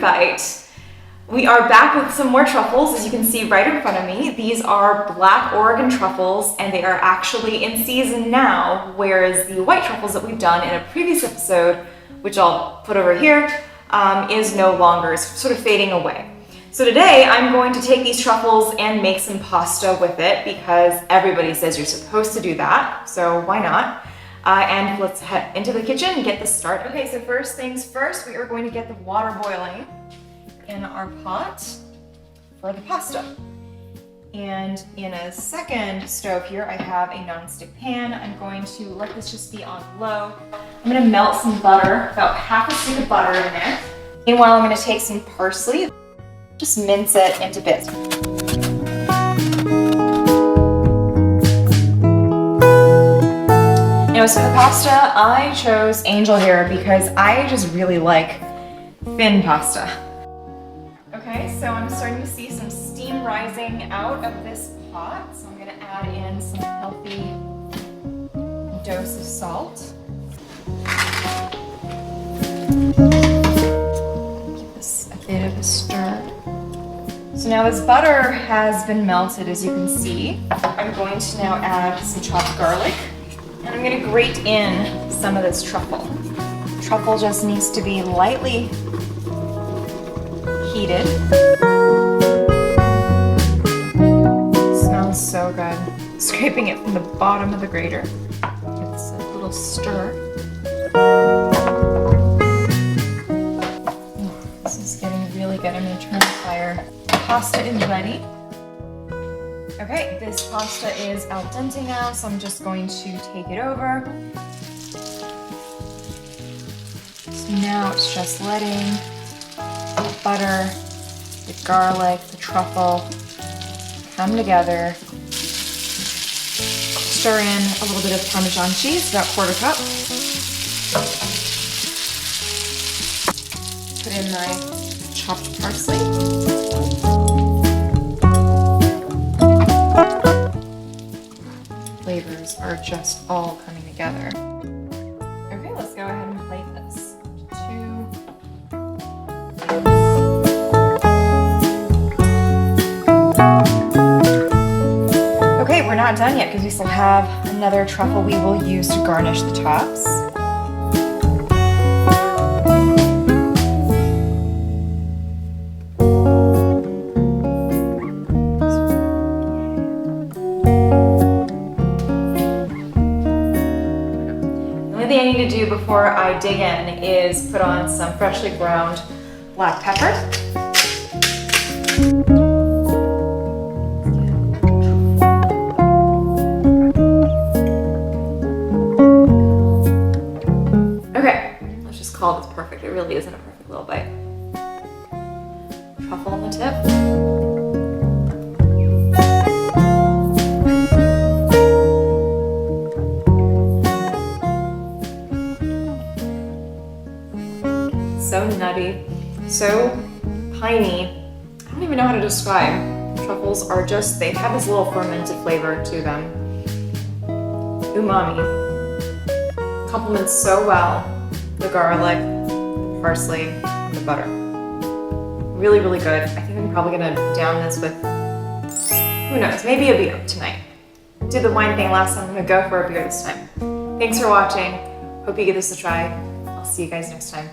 bite. We are back with some more truffles, as you can see right in front of me. These are black Oregon truffles, and they are actually in season now, whereas the white truffles that we've done in a previous episode, which I'll put over here, is no longer, it's sort of fading away. So today I'm going to take these truffles and make some pasta with it because everybody says you're supposed to do that, so why not? And let's head into the kitchen and get this started. Okay, so first things first, we are going to get the water boiling in our pot for the pasta. And in a second stove here, I have a non-stick pan. I'm going to let this just be on low. I'm gonna melt some butter, about half a stick of butter in there. Meanwhile, I'm gonna take some parsley, just mince it into bits. Now, so the pasta, I chose angel hair because I just really like thin pasta. Okay, so I'm starting to see some steam rising out of this pot, so I'm gonna add in some healthy dose of salt. Give this a bit of a stir. So now this butter has been melted, as you can see. I'm going to now add some chopped garlic, and I'm gonna grate in some of this truffle. Truffle just needs to be lightly heated. Smells so good. Scraping it from the bottom of the grater. It's a little stir. This is getting really good. I'm gonna turn the fire. Pasta is ready. Okay, this pasta is al dente now, so I'm just going to take it over. So now it's just letting the butter, the garlic, the truffle come together. Stir in a little bit of Parmesan cheese, about 1/4 cup. Put in my chopped parsley. Flavors are just all coming together. Okay, let's go ahead and plate this. Okay, we're not done yet because we still have another truffle we will use to garnish the tops. The only thing I need to do before I dig in is put on some freshly ground black pepper. Okay, let's just call this perfect. It really isn't a perfect little bite. Truffle on the tip. So nutty, so piney. I don't even know how to describe. Truffles are just, they have this little fermented flavor to them. Umami. Complements so well the garlic, the parsley, and the butter. Really, really good. I think I'm probably gonna down this with, who knows, maybe a beer tonight. Did the wine thing last time, I'm gonna go for a beer this time. Thanks for watching. Hope you give this a try. I'll see you guys next time.